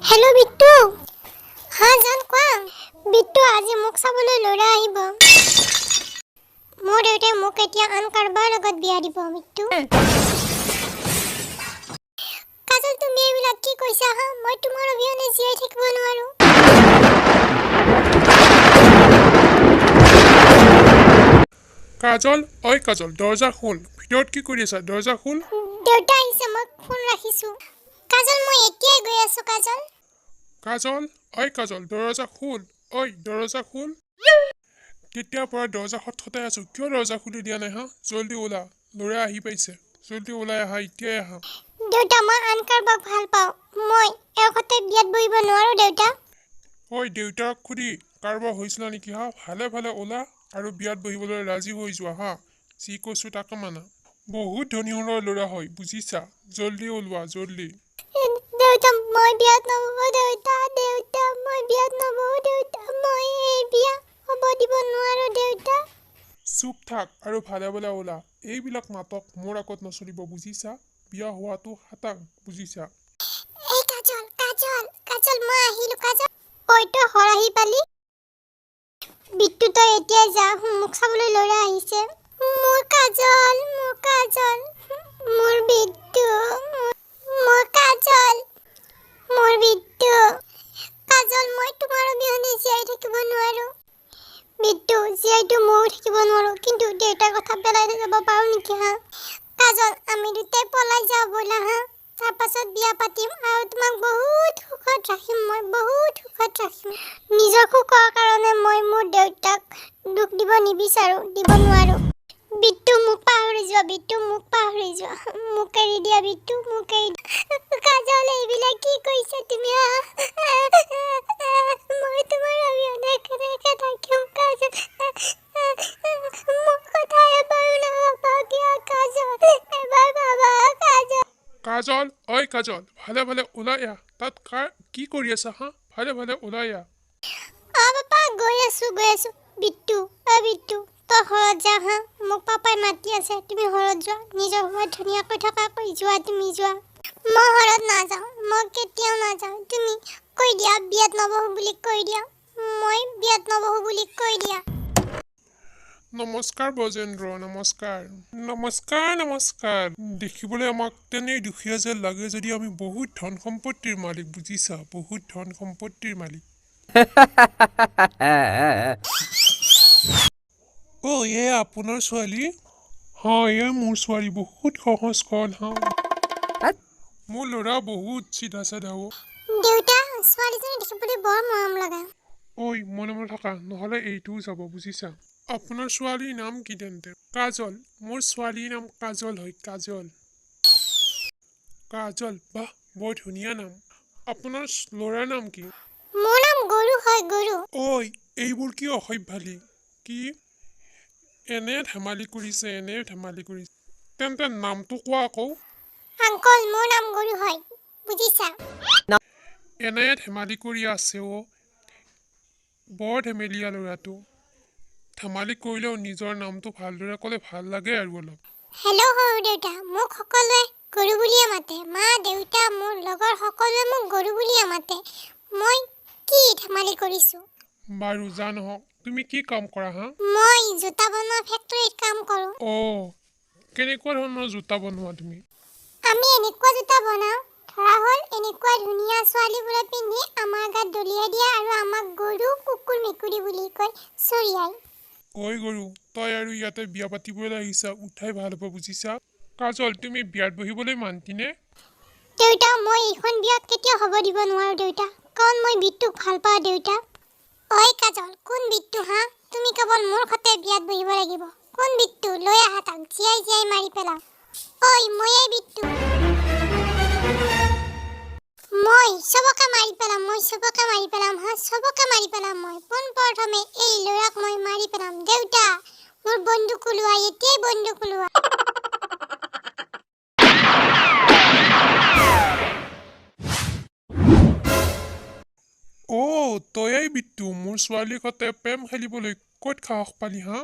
hello Bittu हाँ जान कोৱা बिट्टू আজি মোক চাবলৈ লৰা আহিব মোৰ দেউতাই মোক এতিয়া আন কাৰোবাৰ লগত বিয়া দিব বিट्टू কাজল তুমি এইবিলাক কি কৈছা হা মই তোমাৰ অবিহনে জীয়াই থাকিব নোৱাৰো কাজল ঐ কাজল দৰজা খোল ভিতৰত কি কৰি আছা দৰজা খোল দেউতা আহিছে মই ফোন ৰাখিছো কাজল মই এতিয়াই গৈ আছো কাজল কাজল ঐ কাজল দৰজা খোল ঐ দৰজা খোল কেতিয়াৰ পৰা দৰজা খটখটাই আছো কিয় দৰজা খুলি দিয়া নাই হা জলদি ওলা লৰা আহি পাইছে জলদি ওলাই আহা এতিয়াই আহা দেউতা মই আন কাৰোবাক ভাল পাওঁ মই এওঁতে বিয়াত বহিব নোৱাৰো দেউতা ঐ দেউতাক খুদি কাৰোবাৰ হৈছিল নেকি হা ভালে ভালে ওলা আৰু বিয়াত বহিবলৈ ৰাজি হৈ যোৱা হা যি কৈছো তাকে মানা বহুত ধনী ঘৰৰ ল'ৰা হয় বুজিছা জলদি ওলোৱা জলদি দেউতা মই বিয়াত নবহো দেউতা মই বিয়াত নবহো দেউতা মই এই বিয়া হ'ব দিব নোৱাৰো দেউতা চুপ থাক আৰু ভালে ভালে ওলা এইবিলাক নাটক মোৰ আগত নচলিব বুজিছা বিয়া হোৱাটো হাতাং বুজিছা এই কাজল মই আহিলো কাজল ঐ তই হৰাহি পালি বিট্টু তই এতিয়া যা মোক চাবলৈ ল'ৰা আহিছে মোৰ কাজল মোৰ বিট্টু মোৰ বিট্টু কাজল মই তোমাৰ অবিহনে জীয়াই থাকিব নোৱাৰো বিট্টু জীয়াইতো ময়ো থাকিব নোৱাৰো কিন্তু দেউতাৰ কথা পেলাই যাব পাৰো নেকি হা কাজল আমি দুটাই পলাই যাওঁ ব'লা হা তাৰ পাছত বিয়া পাতিম আৰু তোমাক বহুত সুখত ৰাখিম মই বহুত সুখত ৰাখিম নিজৰ সুখৰ কাৰণে মই মোৰ দেউতাক দুখ দিব নিবিচাৰো দিব নোৱাৰো বিট্টু মোক পাহৰি যোৱা মোক এৰি দিয়া বিট্টু মোক এৰি কাজল এইবিলাক কি কৈছা তুমি মই তোমাৰ অবিহনে কেনেকে থাকিম কাজল মোৰ কথা এবাৰ নাভাবা কিয় কাজল এবাৰ ভাবা কাজল কাজল ঐ কাজল ভালে ভালে ওলাই আহ তাত কি কৰি আছা হা ভালে ভালে ওলাই আহ পাপা গৈ আছো বিট্টু বিট্টু তই ঘৰত যা হা মোক পাপাই মাতি আছে তুমি ঘৰত যোৱা নিজৰ ঘৰত ধুনীয়াকৈ থকাকৈ যোৱা তুমি যোৱা মই ঘৰত নাযাওঁ মই কেতিয়াও নাযাওঁ তুমি কৈ দিয়া বিয়াত নবহো বুলি কৈ দিয়া মই বিয়াত নবহো বুলি কৈ দিয়া নমস্কাৰ বজেন্দ্ৰ নমস্কাৰ দেখিবলৈ আমাক তেনেই দুখীয়া যেন লাগে যদি আমি বহুত ধন সম্পত্তিৰ মালিক বুজিছা বহুত ধন সম্পত্তিৰ মালিক এয়া আপোনাৰ ছোৱালী এয়া মোৰ ছোৱালী বহুত সহজ সৰল মোৰ ল'ৰা বহুত চিধা চাধা দেউতা ছোৱালীজনী দেখিবলৈ বৰ মৰম লগা মনে মনে থকা নহ'লে এইটোও যাব বুজিছা আপোনাৰ ছোৱালীৰ নাম কি তেন্তে কাজল মোৰ ছোৱালীৰ নাম কাজল হয় কাজল বাহ বৰ ধুনীয়া নাম আপোনাৰ ল'ৰাৰ নাম কি মোৰ নাম গৰু হয় গৰু এইবোৰ কি অসভ্যালি কি এনে ধেমালি কৰিছে তেন্তে নামটো কোৱা আকৌ আংকল মোৰ নাম গৰু হয় বুজিছা এনে ধেমালি কৰি আছে বৰ ধেমেলীয়া ল'ৰাটো ধেমালি কৰিলেও নিজৰ নামটো ভালদৰে ক'লে ভাল লাগে আৰু অলপ হেল্ল' সৰু দেউতা মোক সকলোৱে গৰু বুলিয়ে মাতে মা দেউতা মোৰ লগৰ সকলোৱে মোক গৰু বুলিয়ে মাতে মই কি ধেমালি কৰিছো বাৰু যা নহওক তুমি কি কাম কৰা হা মই জোতা বনোৱা ফেক্টৰীত কাম কৰো কেনেকুৱা ধৰণৰ জোতা বনোৱা তুমি আমি এনেকুৱা জোতা বনাওঁ ধৰা হ'ল এনেকুৱা ধুনীয়া ছোৱালীবোৰে পিন্ধি আমাৰ গাত দলিয়াই দিয়া আৰু আমাক গৰু কুকুৰ মেকুৰী বুলি কৈ চৰিয়াই গৰু তই আৰু ইয়াতে বিয়া পাতিবলৈ আহিছা উঠাই ভাল হ'ব বুজিছা কাজল তুমি বিয়াত বহিবলৈ মান্তিনে দেউতা মই এইখন বিয়াত কেতিয়াও হ'ব দিব নোৱাৰো দেউতা কাৰণ মই বিট্টুক ভাল পাওঁ দেউতা ঐ কাজল কোন বিট্টু হা তুমি কেৱল মোৰ সতে বিয়াত বহিব লাগিব কোন বিট্টু লৈ আহা তাক জীয়াই মাৰি পেলাও ময়ে বিট্টু মই চবকে মাৰি পেলাম হা চবকে মাৰি পেলাম মই পোনপ্ৰথমে এই ল'ৰাক মই মাৰি পেলাম দেউতা মোৰ বন্দুক ওলোৱা এতিয়াই বন্দুক ওলোৱা তয়েই বিট্টু মোৰ ছোৱালীৰ সতে প্ৰেম খেলিবলৈ ক'ত সাহস পালি হা